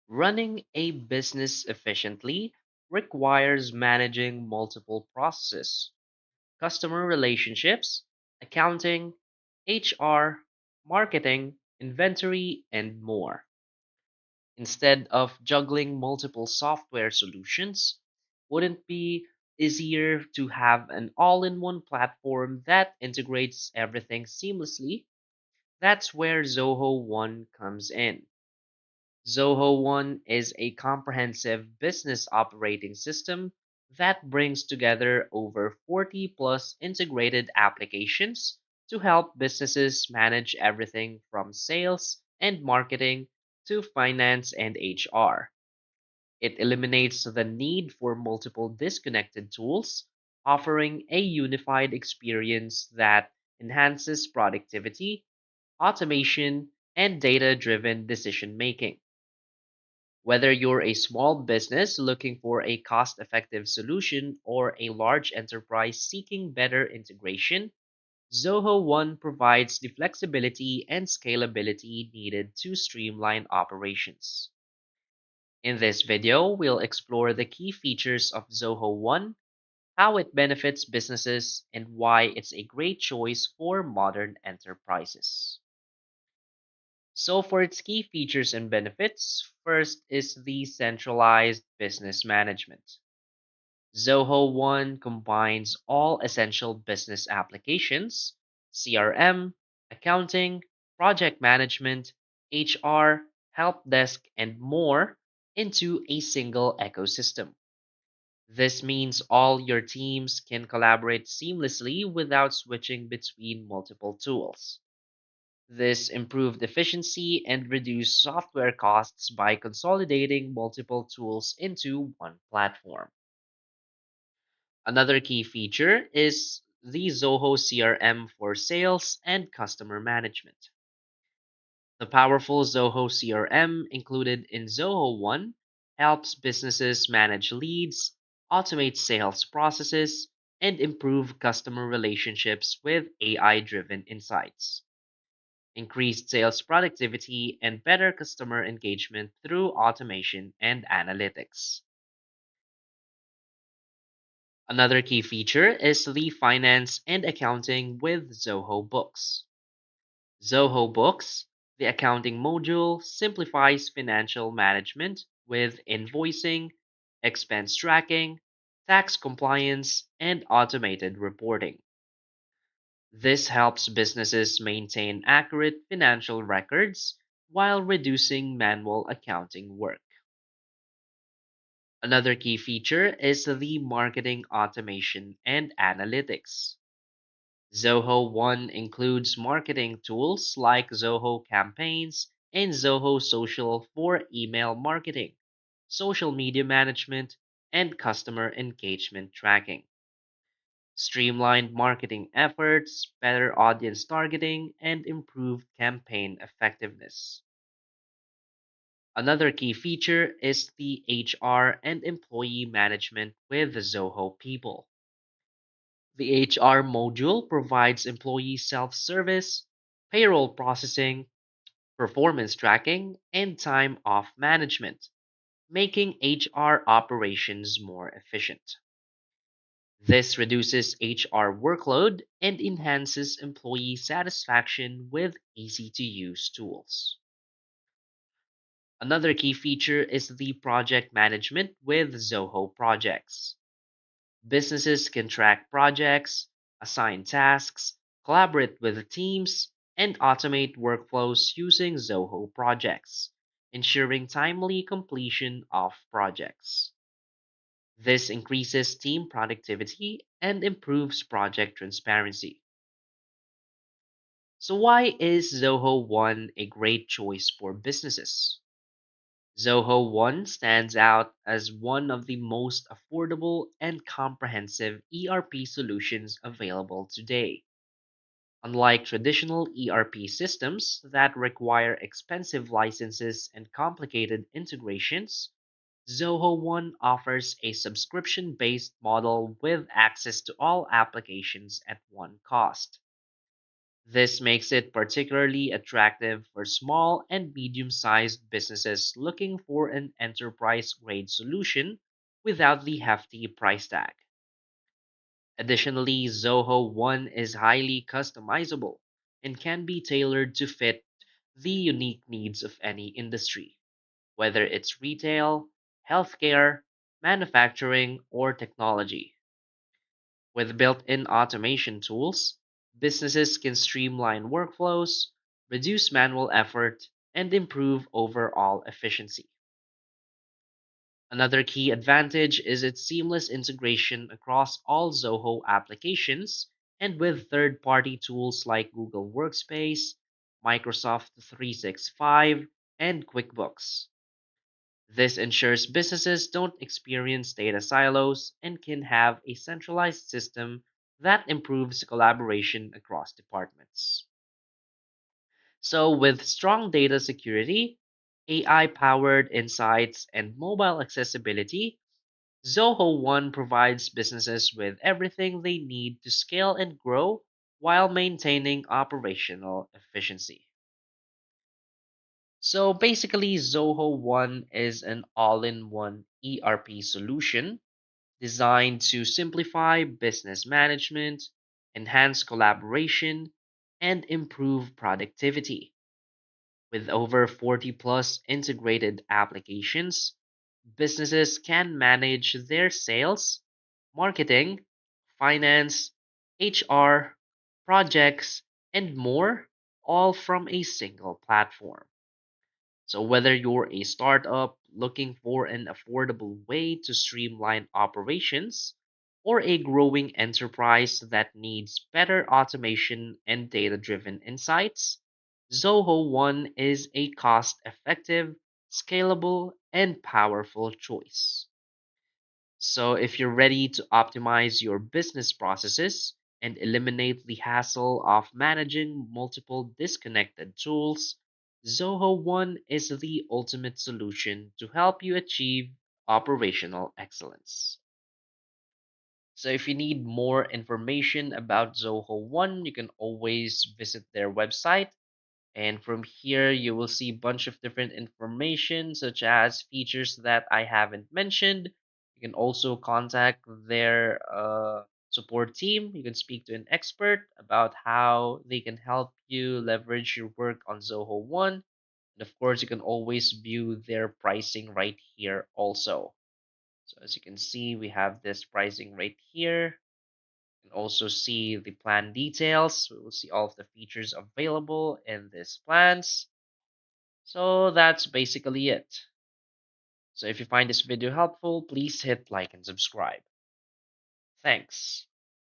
Running a business efficiently requires managing multiple processes, customer relationships, accounting, HR, marketing, inventory, and more. Instead of juggling multiple software solutions, wouldn't it be easier to have an all in one platform that integrates everything seamlessly? That's where Zoho One comes in. Zoho One is a comprehensive business operating system that brings together over 40 plus integrated applications to help businesses manage everything from sales and marketing to finance and HR. It eliminates the need for multiple disconnected tools, offering a unified experience that enhances productivity, automation, and data driven decision making. Whether you're a small business looking for a cost effective solution or a large enterprise seeking better integration, Zoho One provides the flexibility and scalability needed to streamline operations. In this video, we'll explore the key features of Zoho One, how it benefits businesses, and why it's a great choice for modern enterprises. So, for its key features and benefits, first is the centralized business management. Zoho One combines all essential business applications, CRM, accounting, project management, HR, help desk, and more into a single ecosystem. This means all your teams can collaborate seamlessly without switching between multiple tools. This improved efficiency and reduced software costs by consolidating multiple tools into one platform. Another key feature is the Zoho CRM for sales and customer management. The powerful Zoho CRM included in Zoho One helps businesses manage leads, automate sales processes, and improve customer relationships with AI driven insights. Increased sales productivity, and better customer engagement through automation and analytics. Another key feature is the finance and accounting with Zoho Books. Zoho Books, the accounting module, simplifies financial management with invoicing, expense tracking, tax compliance, and automated reporting. This helps businesses maintain accurate financial records while reducing manual accounting work. Another key feature is the marketing automation and analytics. Zoho One includes marketing tools like Zoho Campaigns and Zoho Social for email marketing, social media management, and customer engagement tracking. Streamlined marketing efforts, better audience targeting, and improved campaign effectiveness. Another key feature is the HR and employee management with Zoho People. The HR module provides employee self service, payroll processing, performance tracking, and time off management, making HR operations more efficient. This reduces HR workload and enhances employee satisfaction with easy to use tools. Another key feature is the project management with Zoho Projects. Businesses can track projects, assign tasks, collaborate with teams, and automate workflows using Zoho Projects, ensuring timely completion of projects. This increases team productivity and improves project transparency. So, why is Zoho One a great choice for businesses? Zoho One stands out as one of the most affordable and comprehensive ERP solutions available today. Unlike traditional ERP systems that require expensive licenses and complicated integrations, Zoho One offers a subscription based model with access to all applications at one cost. This makes it particularly attractive for small and medium sized businesses looking for an enterprise grade solution without the hefty price tag. Additionally, Zoho One is highly customizable and can be tailored to fit the unique needs of any industry, whether it's retail, healthcare, manufacturing, or technology. With built in automation tools, businesses can streamline workflows, reduce manual effort, and improve overall efficiency. Another key advantage is its seamless integration across all Zoho applications and with third party tools like Google Workspace, Microsoft 365, and QuickBooks. This ensures businesses don't experience data silos and can have a centralized system that improves collaboration across departments. So, with strong data security, AI powered insights, and mobile accessibility, Zoho One provides businesses with everything they need to scale and grow while maintaining operational efficiency. So basically, Zoho One is an all in one ERP solution designed to simplify business management, enhance collaboration, and improve productivity. With over 40 plus integrated applications, businesses can manage their sales, marketing, finance, HR, projects, and more, all from a single platform. So, whether you're a startup looking for an affordable way to streamline operations, or a growing enterprise that needs better automation and data driven insights, Zoho One is a cost effective, scalable, and powerful choice. So, if you're ready to optimize your business processes and eliminate the hassle of managing multiple disconnected tools, Zoho One is the ultimate solution to help you achieve operational excellence. So, if you need more information about Zoho One, you can always visit their website, and from here, you will see a bunch of different information, such as features that I haven't mentioned. You can also contact their support team. You can speak to an expert about how they can help you leverage your work on Zoho One. And of course, you can always view their pricing right here also. So as you can see, we have this pricing right here. You can also see the plan details. We will see all of the features available in this plans. So that's basically it. So if you find this video helpful, please hit like and subscribe. Thanks.